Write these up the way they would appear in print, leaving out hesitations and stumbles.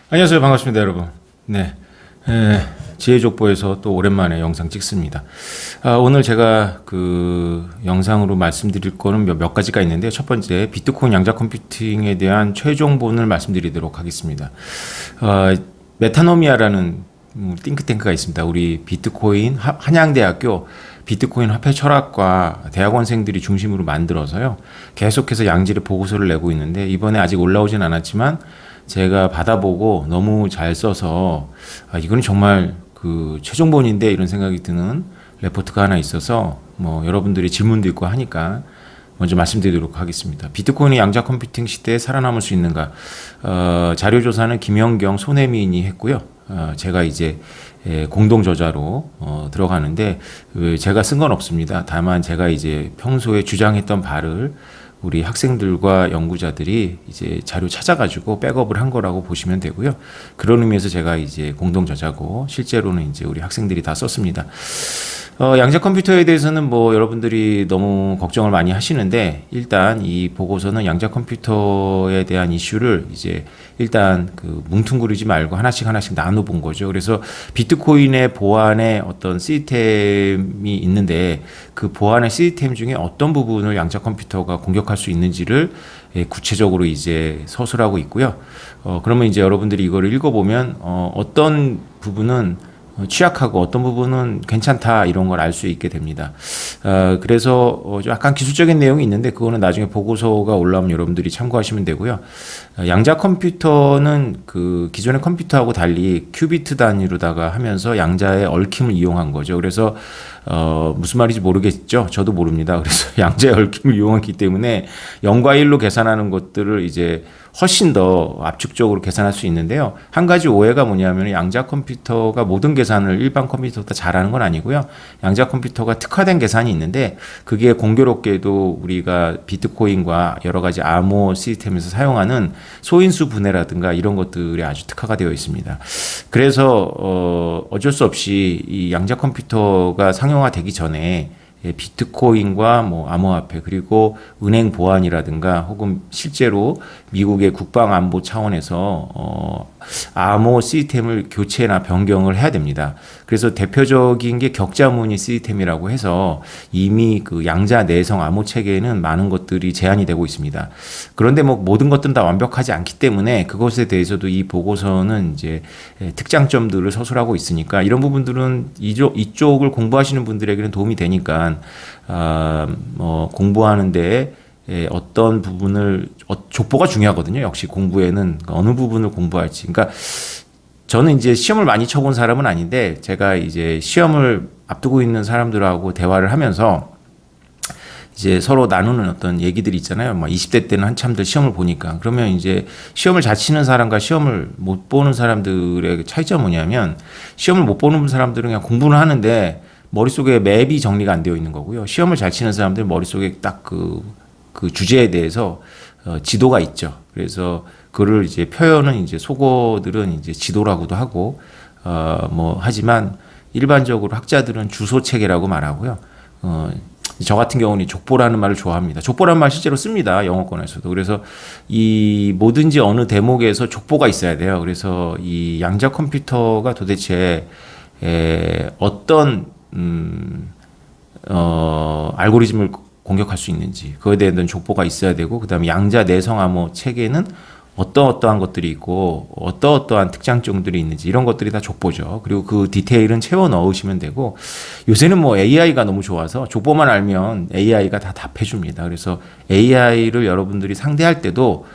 안녕하세요. 반갑습니다, 여러분. 네. 지혜족보에서 또 오랜만에 영상 찍습니다. 오늘 제가 그 영상으로 말씀드릴 거는 몇 가지가 있는데요. 첫 번째, 비트코인 양자 컴퓨팅에 대한 최종본을 말씀드리도록 하겠습니다. 메타노미아라는 띵크탱크가 있습니다. 우리 비트코인 한양대학교 비트코인 화폐 철학과 대학원생들이 중심으로 만들어서요. 계속해서 양질의 보고서를 내고 있는데 이번에 아직 올라오진 않았지만 제가 받아보고 너무 잘 써서 이거는 정말 그 최종본인데 이런 생각이 드는 레포트가 하나 있어서 뭐 여러분들이 질문도 있고 하니까 먼저 말씀드리도록 하겠습니다. 비트코인이 양자 컴퓨팅 시대에 살아남을 수 있는가? 자료 조사는 김영경, 손혜민이 했고요. 제가 이제 공동 저자로 들어가는데 제가 쓴 건 없습니다. 다만 제가 이제 평소에 주장했던 바를 우리 학생들과 연구자들이 이제 자료 찾아가지고 백업을 한 거라고 보시면 되고요. 그런 의미에서 제가 이제 공동 저자고 실제로는 이제 우리 학생들이 다 썼습니다. 양자 컴퓨터에 대해서는 뭐 여러분들이 너무 걱정을 많이 하시는데 일단 이 보고서는 양자 컴퓨터에 대한 이슈를 이제 일단 그 뭉뚱그리지 말고 하나씩 나눠 본 거죠. 그래서 비트코인의 보안의 어떤 시스템이 있는데 그 보안의 시스템 중에 어떤 부분을 양자 컴퓨터가 공격할 수 있는지를 구체적으로 이제 서술하고 있고요. 그러면 이제 여러분들이 이거를 읽어보면 어떤 부분은 취약하고 어떤 부분은 괜찮다 이런 걸 알 수 있게 됩니다. 그래서 약간 기술적인 내용이 있는데 그거는 나중에 보고서가 올라오면 여러분들이 참고하시면 되고요. 양자 컴퓨터는 그 기존의 컴퓨터하고 달리 큐비트 단위로다가 하면서 양자의 얽힘을 이용한 거죠. 그래서 무슨 말인지 모르겠죠. 저도 모릅니다. 그래서 양자의 얽힘을 이용했기 때문에 0과 1로 계산하는 것들을 이제 훨씬 더 압축적으로 계산할 수 있는데요. 한 가지 오해가 뭐냐면 양자 컴퓨터가 모든 계산을 일반 컴퓨터보다 잘하는 건 아니고요. 양자 컴퓨터가 특화된 계산이 있는데 그게 공교롭게도 우리가 비트코인과 여러 가지 암호 시스템에서 사용하는 소인수 분해라든가 이런 것들이 아주 특화가 되어 있습니다. 그래서 어쩔 수 없이 이 양자 컴퓨터가 상용화되기 전에 비트코인과 뭐 암호화폐 그리고 은행 보안이라든가 혹은 실제로 미국의 국방안보 차원에서 암호 시스템을 교체나 변경을 해야 됩니다. 그래서 대표적인 게 격자무늬 시스템이라고 해서 이미 그 양자 내성 암호 체계에는 많은 것들이 제한이 되고 있습니다. 그런데 뭐 모든 것들은 다 완벽하지 않기 때문에 그것에 대해서도 이 보고서는 이제 특장점들을 서술하고 있으니까 이런 부분들은 이쪽을 공부하시는 분들에게는 도움이 되니까 공부하는데 어떤 부분을 족보가 중요하거든요. 역시 공부에는 어느 부분을 공부할지. 그러니까 저는 이제 시험을 많이 쳐본 사람은 아닌데 제가 이제 시험을 앞두고 있는 사람들하고 대화를 하면서 이제 서로 나누는 어떤 얘기들이 있잖아요. 막 20대 때는 한참들 시험을 보니까 그러면 이제 시험을 잘 치는 사람과 시험을 못 보는 사람들의 차이점은 뭐냐면 시험을 못 보는 사람들은 그냥 공부는 하는데 머릿속에 맵이 정리가 안 되어 있는 거고요. 시험을 잘 치는 사람들은 머릿속에 딱 그 주제에 대해서 지도가 있죠. 그래서 그를 이제 표현은 이제 속어들은 이제 지도라고도 하고 하지만 일반적으로 학자들은 주소 체계라고 말하고요. 저 같은 경우는 족보라는 말을 좋아합니다. 족보라는 말 실제로 씁니다. 영어권에서도. 그래서 이 뭐든지 어느 대목에서 족보가 있어야 돼요. 그래서 이 양자 컴퓨터가 도대체 어떤 알고리즘을 공격할 수 있는지 그거에 대한 족보가 있어야 되고 그다음에 양자 내성 암호 체계는 어떠한 것들이 있고 어떠한 특장점들이 있는지 이런 것들이 다 족보죠. 그리고 그 디테일은 채워 넣으시면 되고 요새는 뭐 AI가 너무 좋아서 족보만 알면 AI가 다 답해 줍니다. 그래서 AI를 여러분들이 상대할 때도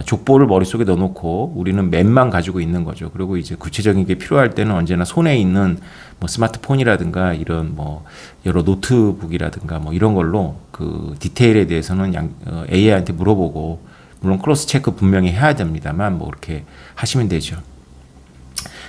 족보를 머릿속에 넣어놓고 우리는 맵만 가지고 있는 거죠. 그리고 이제 구체적인 게 필요할 때는 언제나 손에 있는 뭐 스마트폰이라든가 이런 뭐 여러 노트북이라든가 뭐 이런 걸로 그 디테일에 대해서는 AI한테 물어보고 물론 크로스 체크 분명히 해야 됩니다만 뭐 이렇게 하시면 되죠.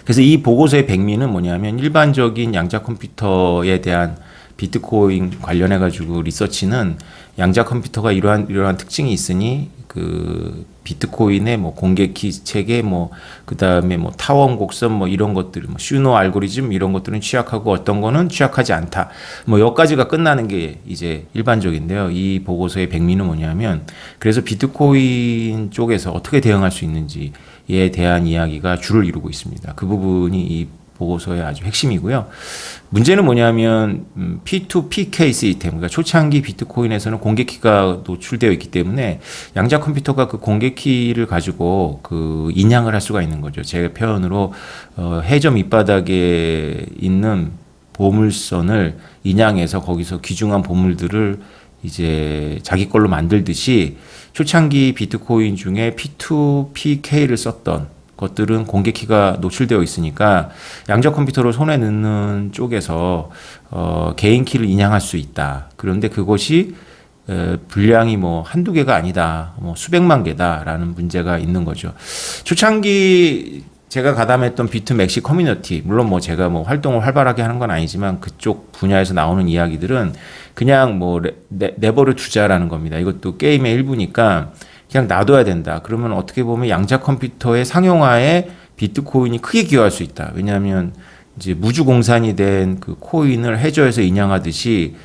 그래서 이 보고서의 백미는 뭐냐면 일반적인 양자 컴퓨터에 대한 비트코인 관련해 가지고 리서치는 양자 컴퓨터가 이러한 특징이 있으니 그 비트코인의 뭐 공개키 체계 뭐 그다음에 뭐 타원 곡선 뭐 이런 것들 뭐 슈노 알고리즘 이런 것들은 취약하고 어떤 거는 취약하지 않다. 뭐 여기까지가 끝나는 게 이제 일반적인데요. 이 보고서의 백미는 뭐냐면 그래서 비트코인 쪽에서 어떻게 대응할 수 있는지에 대한 이야기가 주를 이루고 있습니다. 그 부분이 이 보고서의 아주 핵심이고요. 문제는 뭐냐면 P2PK 시스템, 그러니까 초창기 비트코인에서는 공개키가 노출되어 있기 때문에 양자 컴퓨터가 그 공개키를 가지고 그 인양을 할 수가 있는 거죠. 제 표현으로 해저 밑바닥에 있는 보물선을 인양해서 거기서 귀중한 보물들을 이제 자기 걸로 만들듯이 초창기 비트코인 중에 P2PK를 썼던 것들은 공개키가 노출되어 있으니까 양자 컴퓨터로 손에 넣는 쪽에서 개인 키를 인양할 수 있다. 그런데 그것이 분량이 뭐 한두 개가 아니다. 뭐 수백만 개다라는 문제가 있는 거죠. 초창기 제가 가담했던 비트맥시 커뮤니티, 물론 뭐 제가 뭐 활동을 활발하게 하는 건 아니지만 그쪽 분야에서 나오는 이야기들은 그냥 뭐 내버려 두자라는 겁니다. 이것도 게임의 일부니까 그냥 놔둬야 된다. 그러면 어떻게 보면 양자 컴퓨터의 상용화에 비트코인이 크게 기여할 수 있다. 왜냐하면 이제 무주 공산이 된 그 코인을 해저에서 인양하듯이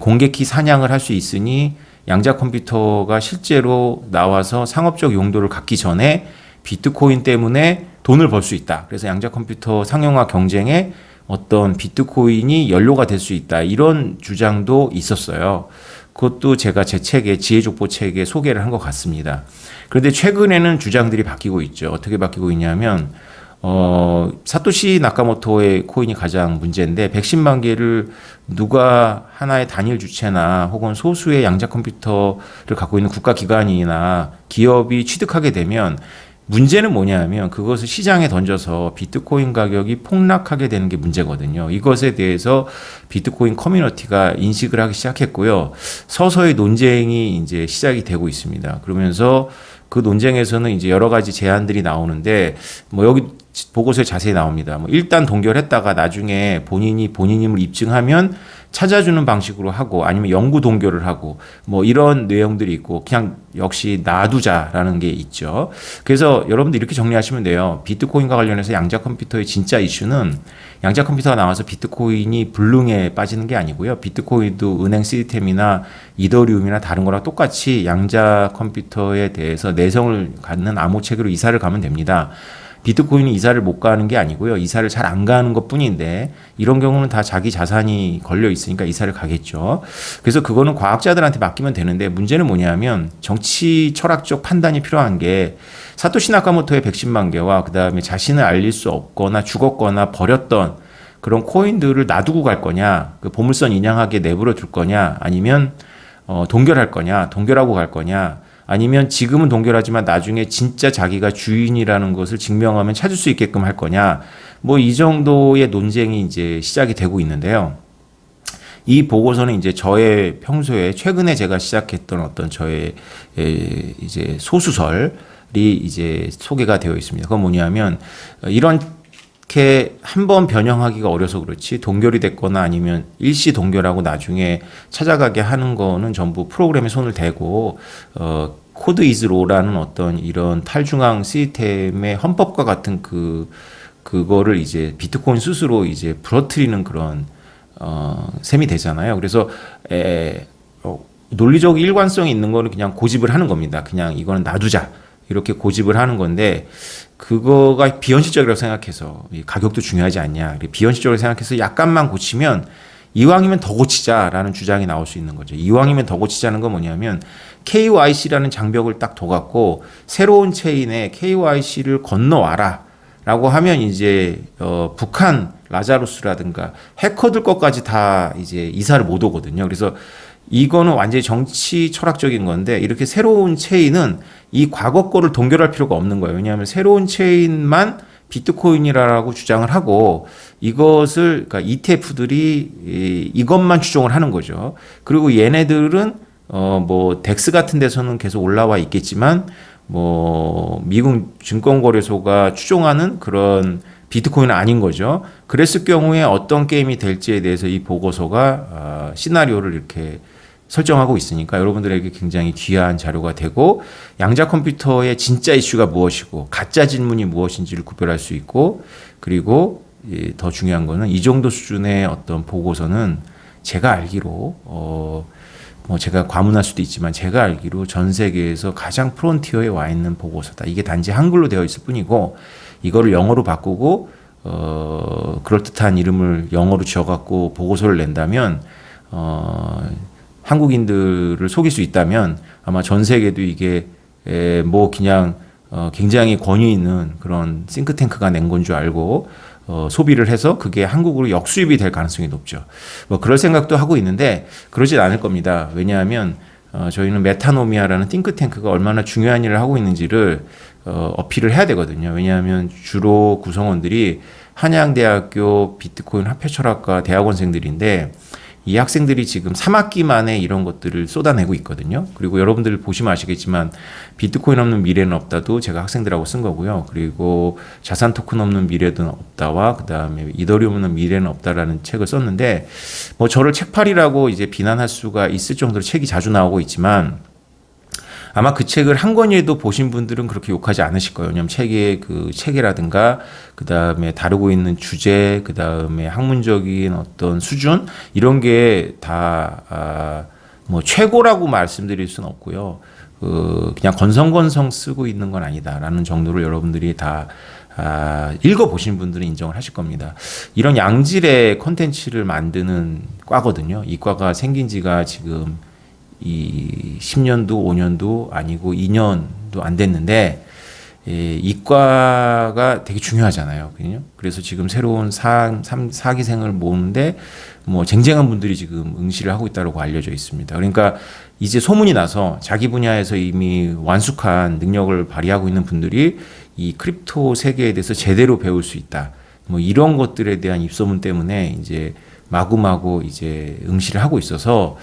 공개키 사냥을 할 수 있으니 양자 컴퓨터가 실제로 나와서 상업적 용도를 갖기 전에 비트코인 때문에 돈을 벌 수 있다. 그래서 양자 컴퓨터 상용화 경쟁에 어떤 비트코인이 연료가 될 수 있다. 이런 주장도 있었어요. 그것도 제가 제 책에 지혜족보 책에 소개를 한 것 같습니다. 그런데 최근에는 주장들이 바뀌고 있죠. 어떻게 바뀌고 있냐면 사토시 나카모토의 코인이 가장 문제인데 110만 개를 누가 하나의 단일 주체나 혹은 소수의 양자 컴퓨터를 갖고 있는 국가기관이나 기업이 취득하게 되면 문제는 뭐냐면 그것을 시장에 던져서 비트코인 가격이 폭락하게 되는 게 문제거든요. 이것에 대해서 비트코인 커뮤니티가 인식을 하기 시작했고요. 서서히 논쟁이 이제 시작이 되고 있습니다. 그러면서 그 논쟁에서는 이제 여러 가지 제안들이 나오는데 뭐 여기 보고서에 자세히 나옵니다. 뭐 일단 동결했다가 나중에 본인이 본인임을 입증하면 찾아주는 방식으로 하고 아니면 영구 동결을 하고 뭐 이런 내용들이 있고 그냥 역시 놔두자라는 게 있죠. 그래서 여러분들 이렇게 정리하시면 돼요. 비트코인과 관련해서 양자 컴퓨터의 진짜 이슈는 양자 컴퓨터가 나와서 비트코인이 불능에 빠지는 게 아니고요. 비트코인도 은행 시스템이나 이더리움이나 다른 거랑 똑같이 양자 컴퓨터에 대해서 내성을 갖는 암호체계로 이사를 가면 됩니다. 비트코인이 이사를 못 가는 게 아니고요. 이사를 잘 안 가는 것 뿐인데 이런 경우는 다 자기 자산이 걸려 있으니까 이사를 가겠죠. 그래서 그거는 과학자들한테 맡기면 되는데 문제는 뭐냐면 정치 철학적 판단이 필요한 게 사토시 나카모토의 110만 개와 그다음에 자신을 알릴 수 없거나 죽었거나 버렸던 그런 코인들을 놔두고 갈 거냐, 그 보물선 인양하게 내버려 둘 거냐, 아니면 동결할 거냐, 동결하고 갈 거냐, 아니면 지금은 동결하지만 나중에 진짜 자기가 주인이라는 것을 증명하면 찾을 수 있게끔 할 거냐. 뭐 이 정도의 논쟁이 이제 시작이 되고 있는데요. 이 보고서는 이제 저의 평소에 최근에 제가 시작했던 어떤 저의 이제 소수설이 이제 소개가 되어 있습니다. 그건 뭐냐면 이렇게 한번 변형하기가 어려서 그렇지 동결이 됐거나 아니면 일시 동결하고 나중에 찾아가게 하는 거는 전부 프로그램에 손을 대고 코드 이즈 로라는 어떤 이런 탈중앙 시스템의 헌법과 같은 그거를 이제 비트코인 스스로 이제 부러뜨리는 그런 셈이 되잖아요. 그래서 논리적 일관성이 있는 거는 그냥 고집을 하는 겁니다. 그냥 이거는 놔두자 이렇게 고집을 하는 건데 그거가 비현실적이라고 생각해서 가격도 중요하지 않냐 비현실적으로 생각해서 약간만 고치면 이왕이면 더 고치자라는 주장이 나올 수 있는 거죠. 이왕이면 더 고치자는 건 뭐냐면 KYC라는 장벽을 딱 둬갖고 새로운 체인에 KYC를 건너와라 라고 하면 이제 북한 라자루스라든가 해커들 것까지 다 이제 이사를 못 오거든요. 그래서 이거는 완전히 정치 철학적인 건데 이렇게 새로운 체인은 이 과거 거를 동결할 필요가 없는 거예요. 왜냐하면 새로운 체인만 비트코인이라고 주장을 하고 이것을 그러니까 ETF들이 이것만 추종을 하는 거죠. 그리고 얘네들은 뭐 덱스 같은 데서는 계속 올라와 있겠지만 뭐 미국 증권거래소가 추종하는 그런 비트코인은 아닌 거죠. 그랬을 경우에 어떤 게임이 될지에 대해서 이 보고서가 시나리오를 이렇게 설정하고 있으니까 여러분들에게 굉장히 귀한 자료가 되고 양자 컴퓨터의 진짜 이슈가 무엇이고 가짜 질문이 무엇인지를 구별할 수 있고 그리고 더 중요한 거는 이 정도 수준의 어떤 보고서는 제가 알기로 뭐 제가 과문할 수도 있지만 제가 알기로 전 세계에서 가장 프론티어에 와 있는 보고서다. 이게 단지 한글로 되어 있을 뿐이고 이거를 영어로 바꾸고 그럴듯한 이름을 영어로 지어갖고 보고서를 낸다면 한국인들을 속일 수 있다면 아마 전 세계도 이게 뭐 그냥 굉장히 권위 있는 그런 싱크탱크가 낸 건 줄 알고 소비를 해서 그게 한국으로 역수입이 될 가능성이 높죠. 뭐 그럴 생각도 하고 있는데 그러진 않을 겁니다. 왜냐하면 저희는 메타노미아라는 띵크탱크가 얼마나 중요한 일을 하고 있는지를 어필을 해야 되거든요. 왜냐하면 주로 구성원들이 한양대학교 비트코인 화폐철학과 대학원생들인데 이 학생들이 지금 3학기 만에 이런 것들을 쏟아내고 있거든요. 그리고 여러분들 보시면 아시겠지만 비트코인 없는 미래는 없다도 제가 학생들하고 쓴 거고요. 그리고 자산 토큰 없는 미래는 없다와 그다음에 이더리움 없는 미래는 없다라는 책을 썼는데 뭐 저를 책팔이라고 이제 비난할 수가 있을 정도로 책이 자주 나오고 있지만 아마 그 책을 한 권이라도 보신 분들은 그렇게 욕하지 않으실 거예요. 왜냐하면 책의 그 체계라든가 그 다음에 다루고 있는 주제, 그 다음에 학문적인 어떤 수준 이런 게 다 뭐 최고라고 말씀드릴 수는 없고요. 그냥 건성건성 쓰고 있는 건 아니다라는 정도로 여러분들이 다 읽어보신 분들은 인정을 하실 겁니다. 이런 양질의 콘텐츠를 만드는 과거든요. 이 과가 생긴 지가 지금 이 10년도 5년도 아니고 2년도 안 됐는데 이과가 되게 중요하잖아요. 그래서 지금 새로운 사기생을 모으는데 뭐 쟁쟁한 분들이 지금 응시를 하고 있다고 알려져 있습니다. 그러니까 이제 소문이 나서 자기 분야에서 이미 완숙한 능력을 발휘하고 있는 분들이 이 크립토 세계에 대해서 제대로 배울 수 있다. 뭐 이런 것들에 대한 입소문 때문에 이제 마구마구 이제 응시를 하고 있어서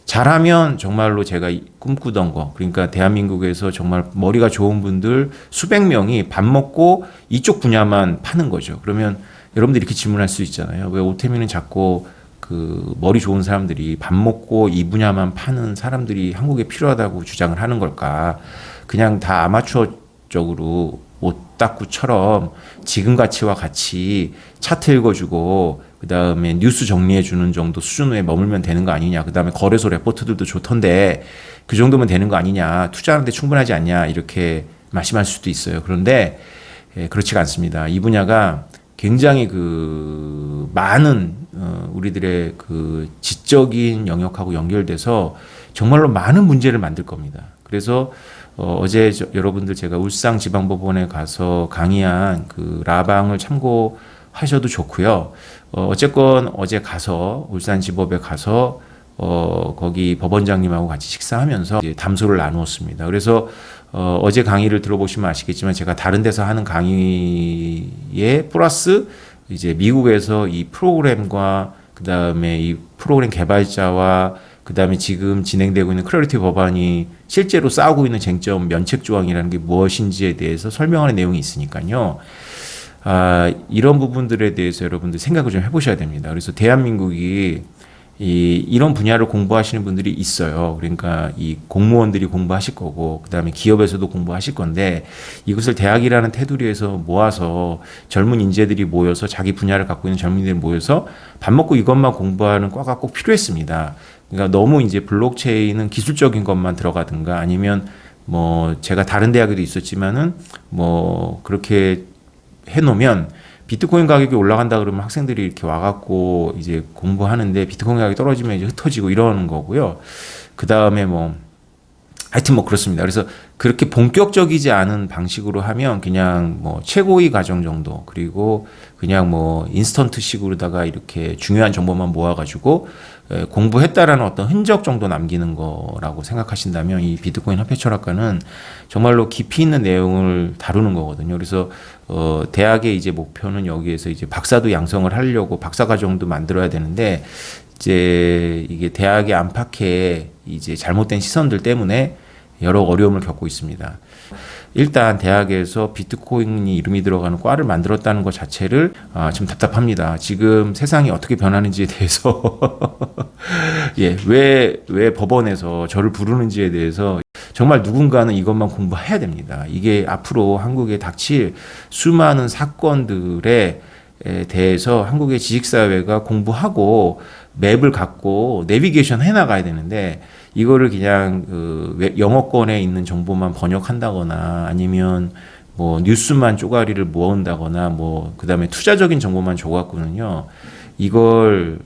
잘하면 정말로 제가 꿈꾸던 거 그러니까 대한민국에서 정말 머리가 좋은 분들 수백 명이 밥 먹고 이쪽 분야만 파는 거죠. 그러면 여러분들이 이렇게 질문할 수 있잖아요. 왜 오태민은 자꾸 그 머리 좋은 사람들이 밥 먹고 이 분야만 파는 사람들이 한국에 필요하다고 주장을 하는 걸까? 그냥 다 아마추어적으로 오따쿠처럼 지금 가치와 같이 차트 읽어주고 그 다음에 뉴스 정리해주는 정도 수준에 머물면 되는 거 아니냐. 그 다음에 거래소 레포트들도 좋던데 그 정도면 되는 거 아니냐. 투자하는데 충분하지 않냐. 이렇게 말씀할 수도 있어요. 그런데 그렇지가 않습니다. 이 분야가 굉장히 그 많은 우리들의 그 지적인 영역하고 연결돼서 정말로 많은 문제를 만들 겁니다. 그래서 어제 여러분들 제가 울산지방법원에 가서 강의한 그 라방을 참고하셔도 좋고요. 어쨌건 어제 가서 울산지법에 가서 거기 법원장님하고 같이 식사하면서 이제 담소를 나누었습니다. 그래서 어제 강의를 들어보시면 아시겠지만 제가 다른 데서 하는 강의에 플러스 이제 미국에서 이 프로그램과 그 다음에 이 프로그램 개발자와 그 다음에 지금 진행되고 있는 크리에이티 법안이 실제로 싸우고 있는 쟁점 면책 조항이라는 게 무엇인지에 대해서 설명하는 내용이 있으니까요. 이런 부분들에 대해서 여러분들 생각을 좀 해보셔야 됩니다. 그래서 대한민국이 이런 분야를 공부하시는 분들이 있어요. 그러니까 이 공무원들이 공부하실 거고, 그 다음에 기업에서도 공부하실 건데, 이것을 대학이라는 테두리에서 모아서 젊은 인재들이 모여서 자기 분야를 갖고 있는 젊은이들이 모여서 밥 먹고 이것만 공부하는 과가 꼭 필요했습니다. 그러니까 너무 이제 블록체인은 기술적인 것만 들어가든가 아니면 뭐 제가 다른 대학에도 있었지만은 뭐 그렇게 해놓으면 비트코인 가격이 올라간다 그러면 학생들이 이렇게 와갖고 이제 공부하는데 비트코인 가격이 떨어지면 이제 흩어지고 이러는 거고요. 그 다음에 뭐 하여튼 뭐 그렇습니다. 그래서 그렇게 본격적이지 않은 방식으로 하면 그냥 뭐 최고위 과정 정도 그리고 그냥 뭐 인스턴트식으로다가 이렇게 중요한 정보만 모아가지고 공부했다라는 어떤 흔적 정도 남기는 거라고 생각하신다면 이 비트코인 화폐 철학과는 정말로 깊이 있는 내용을 다루는 거거든요. 그래서 대학의 이제 목표는 여기에서 이제 박사도 양성을 하려고 박사 과정도 만들어야 되는데 이제 이게 대학의 안팎의 이제 잘못된 시선들 때문에 여러 어려움을 겪고 있습니다. 일단 대학에서 비트코인이 이름이 들어가는 과를 만들었다는 것 자체를 좀 답답합니다. 지금 세상이 어떻게 변하는지에 대해서 예, 왜 법원에서 저를 부르는지에 대해서 정말 누군가는 이것만 공부해야 됩니다. 이게 앞으로 한국에 닥칠 수많은 사건들에 대해서 한국의 지식사회가 공부하고 맵을 갖고 내비게이션 해나가야 되는데 이거를 그냥 영어권에 있는 정보만 번역한다거나 아니면 뭐 뉴스만 쪼가리를 모은다거나 뭐 그다음에 투자적인 정보만 줘갖고는요 이걸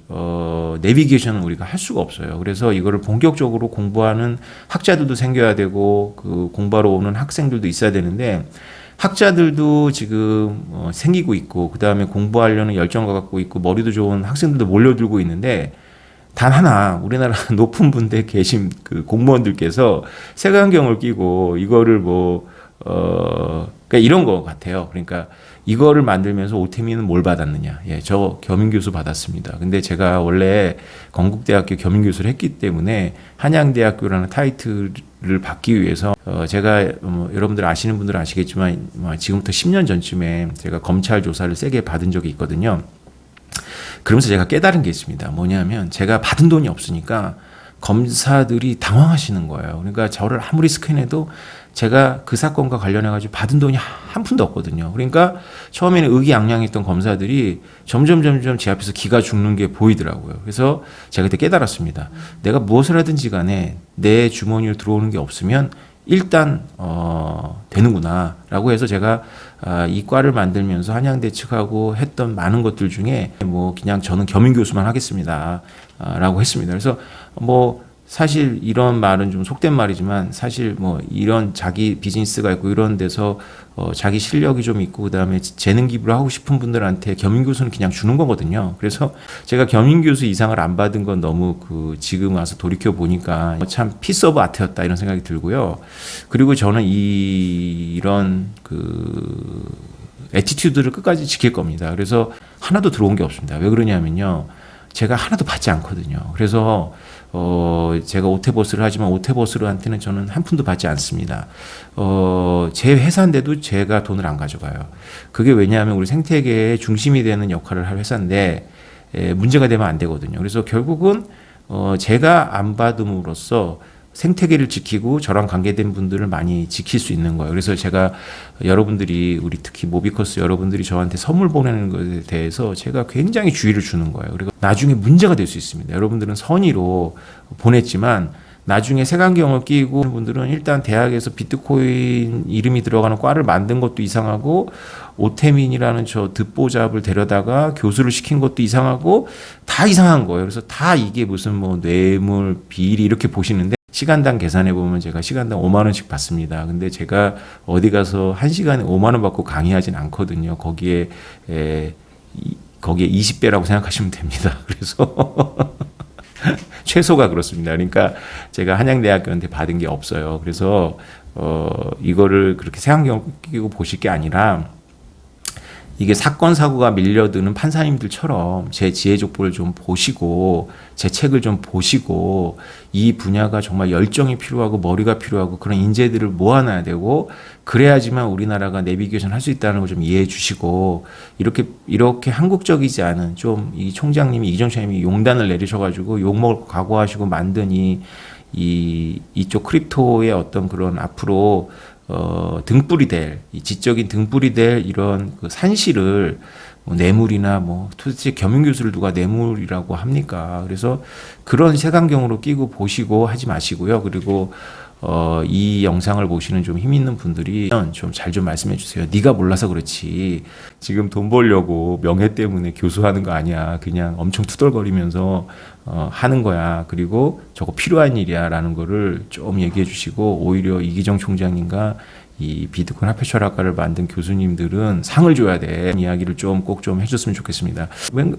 내비게이션은 우리가 할 수가 없어요. 그래서 이거를 본격적으로 공부하는 학자들도 생겨야 되고 그 공부하러 오는 학생들도 있어야 되는데 학자들도 지금 생기고 있고 그다음에 공부하려는 열정을 갖고 있고 머리도 좋은 학생들도 몰려들고 있는데 단 하나 우리나라 높은 분대 계신 그 공무원들께서 색안경을 끼고 이거를 그러니까 이런 거 같아요. 그러니까 이거를 만들면서 오태민은 뭘 받았느냐? 예, 저 겸임교수 받았습니다. 근데 제가 원래 건국대학교 겸임교수를 했기 때문에 한양대학교라는 타이틀을 받기 위해서 제가 여러분들 아시는 분들은 아시겠지만 지금부터 10년 전쯤에 제가 검찰 조사를 세게 받은 적이 있거든요. 그러면서 제가 깨달은 게 있습니다. 뭐냐면 제가 받은 돈이 없으니까 검사들이 당황하시는 거예요. 그러니까 저를 아무리 스캔해도 제가 그 사건과 관련해가지고 받은 돈이 한 푼도 없거든요. 그러니까 처음에는 의기양양했던 검사들이 점점 제 앞에서 기가 죽는 게 보이더라고요. 그래서 제가 그때 깨달았습니다. 내가 무엇을 하든지 간에 내 주머니로 들어오는 게 없으면 일단 되는구나 라고 해서 제가 이 과를 만들면서 한양대 측하고 했던 많은 것들 중에 뭐 그냥 저는 겸임교수만 하겠습니다 라고 했습니다. 그래서 뭐 사실 이런 말은 좀 속된 말이지만 사실 뭐 이런 자기 비즈니스가 있고 이런 데서 자기 실력이 좀 있고 그다음에 재능 기부를 하고 싶은 분들한테 겸임교수는 그냥 주는 거거든요. 그래서 제가 겸임교수 이상을 안 받은 건 너무 지금 와서 돌이켜 보니까 참 피스 오브 아트였다 이런 생각이 들고요. 그리고 저는 이런 애티튜드를 끝까지 지킬 겁니다. 그래서 하나도 들어온 게 없습니다. 왜 그러냐면요. 제가 하나도 받지 않거든요. 그래서 제가 오태보스를 하지만 오태보스한테는 저는 한 푼도 받지 않습니다. 제 회사인데도 제가 돈을 안 가져가요. 그게 왜냐하면 우리 생태계의 중심이 되는 역할을 할 회사인데 문제가 되면 안 되거든요. 그래서 결국은 제가 안 받음으로써 생태계를 지키고 저랑 관계된 분들을 많이 지킬 수 있는 거예요. 그래서 제가 여러분들이 우리 특히 모비커스 여러분들이 저한테 선물 보내는 것에 대해서 제가 굉장히 주의를 주는 거예요. 그리고 나중에 문제가 될 수 있습니다. 여러분들은 선의로 보냈지만 나중에 색안경을 끼고 분들은 일단 대학에서 비트코인 이름이 들어가는 과를 만든 것도 이상하고 오태민이라는 저 듣보잡을 데려다가 교수를 시킨 것도 이상하고 다 이상한 거예요. 그래서 다 이게 무슨 뭐 뇌물, 비리 이렇게 보시는데 시간당 계산해 보면 제가 시간당 5만 원씩 받습니다. 근데 제가 어디 가서 1시간에 5만 원 받고 강의하진 않거든요. 거기에 20배라고 생각하시면 됩니다. 그래서 최소가 그렇습니다. 그러니까 제가 한양대학교한테 받은 게 없어요. 그래서 이거를 그렇게 색안경을 끼고 보실 게 아니라 이게 사건 사고가 밀려드는 판사님들처럼 제 지혜 족보를 좀 보시고 제 책을 좀 보시고 이 분야가 정말 열정이 필요하고 머리가 필요하고 그런 인재들을 모아놔야 되고 그래야지만 우리나라가 내비게이션 할 수 있다는 걸 좀 이해해 주시고 이렇게 한국적이지 않은 좀 이 총장님이 이정 총장님이 용단을 내리셔가지고 욕먹을 각오하시고 만든 이쪽 크립토의 어떤 그런 앞으로 등불이 될, 이 지적인 등불이 될 이런 산실을 뇌물이나 도대체 겸임교수를 누가 뇌물이라고 합니까? 그래서 그런 색안경으로 끼고 보시고 하지 마시고요. 그리고 이 영상을 보시는 좀 힘 있는 분들이 좀 잘 좀 말씀해 주세요. 네가 몰라서 그렇지. 지금 돈 벌려고 명예 때문에 교수하는 거 아니야. 그냥 엄청 투덜거리면서 하는 거야. 그리고 저거 필요한 일이야 라는 거를 좀 얘기해 주시고 오히려 이기정 총장님과 이 비트코인 화폐 철학과를 만든 교수님들은 상을 줘야 돼. 이야기를 좀 꼭 좀 해줬으면 좋겠습니다.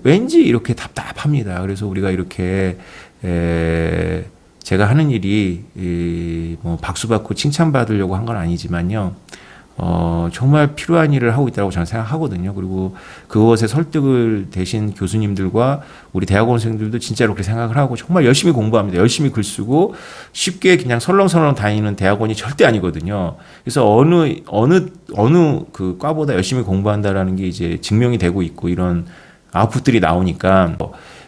왠지 이렇게 답답합니다. 그래서 우리가 이렇게 제가 하는 일이 박수 받고 칭찬 받으려고 한 건 아니지만요. 정말 필요한 일을 하고 있다고 저는 생각하거든요. 그리고 그것에 설득을 대신 교수님들과 우리 대학원생들도 진짜로 그렇게 생각을 하고 정말 열심히 공부합니다. 열심히 글 쓰고 쉽게 그냥 설렁설렁 다니는 대학원이 절대 아니거든요. 그래서 어느 그 과보다 열심히 공부한다라는 게 이제 증명이 되고 있고 이런 아웃풋들이 나오니까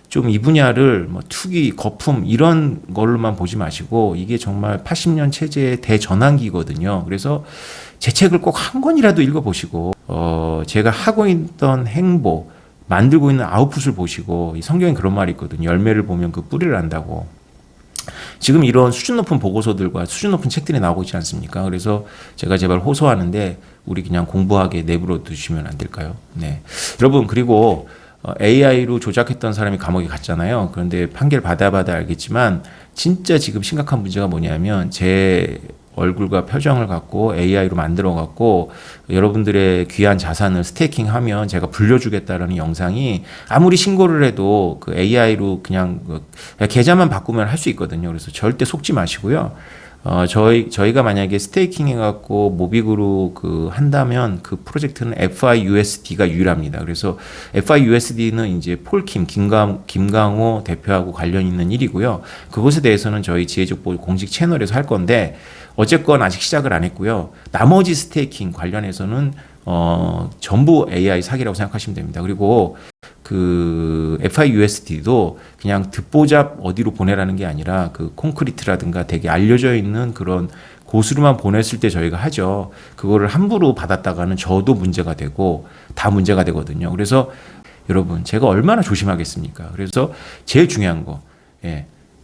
좀 이 분야를 뭐 투기, 거품 이런 걸로만 보지 마시고 이게 정말 80년 체제의 대전환기거든요. 그래서 제 책을 꼭 한 권이라도 읽어보시고 제가 하고 있던 행보, 만들고 있는 아웃풋을 보시고 이 성경에 그런 말이 있거든요. 열매를 보면 그 뿌리를 안다고. 지금 이런 수준 높은 보고서들과 수준 높은 책들이 나오고 있지 않습니까? 그래서 제가 제발 호소하는데 우리 그냥 공부하게 내버려 두시면 안 될까요? 네, 여러분 그리고 AI로 조작했던 사람이 감옥에 갔잖아요. 그런데 판결 받아봐야 알겠지만 진짜 지금 심각한 문제가 뭐냐면 제 얼굴과 표정을 갖고 AI로 만들어 갖고 여러분들의 귀한 자산을 스테이킹하면 제가 불려주겠다라는 영상이 아무리 신고를 해도 그 AI로 그냥 계좌만 바꾸면 할 수 있거든요. 그래서 절대 속지 마시고요. 저희가 만약에 스테이킹 해갖고 모빅으로 한다면 그 프로젝트는 FIUSD가 유일합니다. 그래서 FIUSD는 이제 폴킴, 김강호 대표하고 관련 있는 일이고요. 그것에 대해서는 저희 지혜족보 공식 채널에서 할 건데, 어쨌건 아직 시작을 안 했고요. 나머지 스테이킹 관련해서는 전부 AI 사기라고 생각하시면 됩니다. 그리고 그 FIUSD도 그냥 듣보잡 어디로 보내라는 게 아니라 그 콘크리트라든가 되게 알려져 있는 그런 곳으로만 보냈을 때 저희가 하죠. 그거를 함부로 받았다가는 저도 문제가 되고 다 문제가 되거든요. 그래서 여러분 제가 얼마나 조심하겠습니까? 그래서 제일 중요한 거,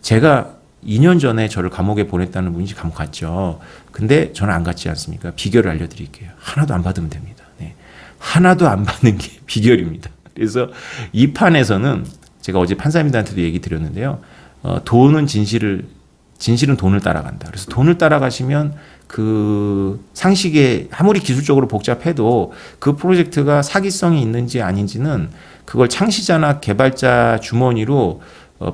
제가 2년 전에 저를 감옥에 보냈다는 분이 감옥 갔죠. 근데 저는 안 갔지 않습니까? 비결을 알려드릴게요. 하나도 안 받으면 됩니다. 네. 하나도 안 받는 게 비결입니다. 그래서 이 판에서는 제가 어제 판사님들한테도 얘기 드렸는데요. 돈은 진실은 돈을 따라간다. 그래서 돈을 따라가시면 그 상식에 아무리 기술적으로 복잡해도 그 프로젝트가 사기성이 있는지 아닌지는 그걸 창시자나 개발자 주머니로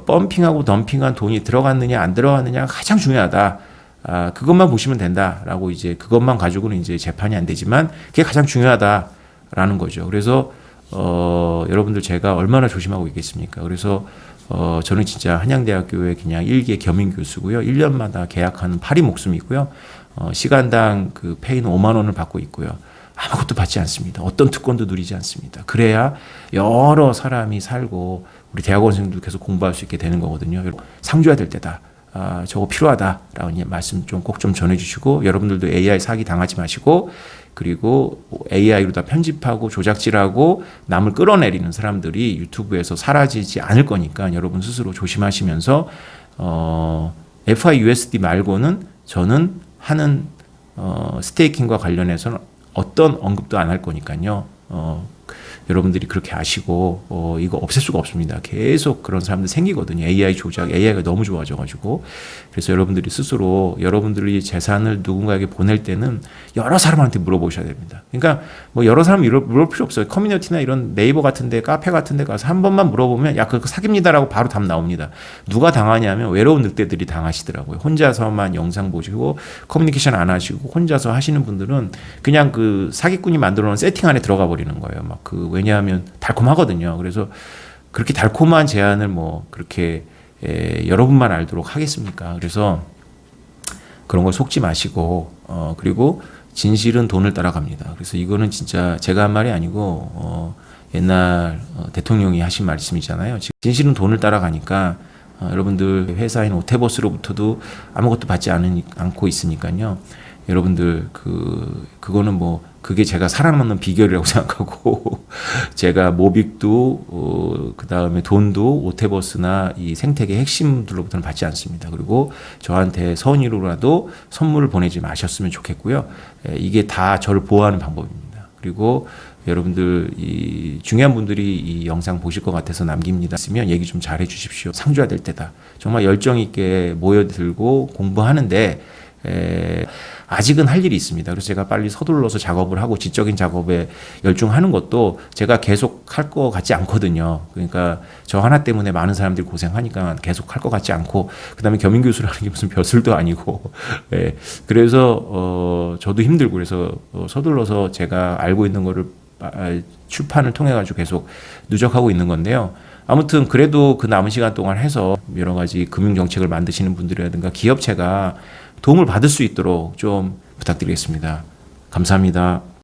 펌핑하고 덤핑한 돈이 들어갔느냐 안 들어갔느냐가 가장 중요하다. 그것만 보시면 된다라고 이제 그것만 가지고는 이제 재판이 안 되지만 그게 가장 중요하다라는 거죠. 그래서 여러분들 제가 얼마나 조심하고 있겠습니까? 그래서 저는 진짜 한양대학교의 그냥 일개 겸임 교수고요. 1년마다 계약하는 파리 목숨이고요. 시간당 그 페이는 5만 원을 받고 있고요. 아무것도 받지 않습니다. 어떤 특권도 누리지 않습니다. 그래야 여러 사람이 살고 우리 대학원생도 계속 공부할 수 있게 되는 거거든요. 상줘야 될 때다. 저거 필요하다라고 말씀 좀 꼭 좀 전해주시고, 여러분들도 AI 사기 당하지 마시고, 그리고 AI로 다 편집하고 조작질하고 남을 끌어내리는 사람들이 유튜브에서 사라지지 않을 거니까 여러분 스스로 조심하시면서 FIUSD 말고는 저는 하는 스테이킹과 관련해서는 어떤 언급도 안 할 거니까요. 여러분들이 그렇게 아시고 이거 없앨 수가 없습니다. 계속 그런 사람들 생기거든요. AI 조작, AI가 너무 좋아져가지고. 그래서 여러분들이 스스로 여러분들이 재산을 누군가에게 보낼 때는 여러 사람한테 물어보셔야 됩니다. 그러니까 뭐 여러 사람 물어볼 필요 없어요. 커뮤니티나 이런 네이버 같은데, 카페 같은데 가서 한 번만 물어보면 야 그거 사기입니다라고 바로 답 나옵니다. 누가 당하냐면 외로운 늑대들이 당하시더라고요. 혼자서만 영상 보시고 커뮤니케이션 안 하시고 혼자서 하시는 분들은 그냥 그 사기꾼이 만들어놓은 세팅 안에 들어가 버리는 거예요. 왜냐하면 달콤하거든요. 그래서 그렇게 달콤한 제안을 뭐 그렇게 여러분만 알도록 하겠습니까? 그래서 그런 걸 속지 마시고 그리고 진실은 돈을 따라갑니다. 그래서 이거는 진짜 제가 한 말이 아니고 옛날 대통령이 하신 말씀이잖아요. 진실은 돈을 따라가니까 여러분들 회사인 오테버스로부터도 아무것도 받지 않고 있으니까요. 여러분들 그거는 뭐 그게 제가 살아남는 비결이라고 생각하고 제가 모빅도 그다음에 돈도 오테버스나 이 생태계 핵심들로부터는 받지 않습니다. 그리고 저한테 선의로라도 선물을 보내지 마셨으면 좋겠고요. 이게 다 저를 보호하는 방법입니다. 그리고 여러분들 이 중요한 분들이 이 영상 보실 것 같아서 남깁니다. 있으면 얘기 좀 잘해 주십시오. 상줘야 될 때다. 정말 열정 있게 모여들고 공부하는데 아직은 할 일이 있습니다. 그래서 제가 빨리 서둘러서 작업을 하고 지적인 작업에 열중하는 것도 제가 계속 할 것 같지 않거든요. 그러니까 저 하나 때문에 많은 사람들이 고생하니까 계속 할 것 같지 않고, 그다음에 겸임 교수라는 게 무슨 벼슬도 아니고, 예. 그래서 저도 힘들고, 그래서 서둘러서 제가 알고 있는 거를 출판을 통해 가지고 계속 누적하고 있는 건데요. 아무튼 그래도 그 남은 시간 동안 해서 여러 가지 금융 정책을 만드시는 분들이라든가 기업체가 도움을 받을 수 있도록 좀 부탁드리겠습니다. 감사합니다.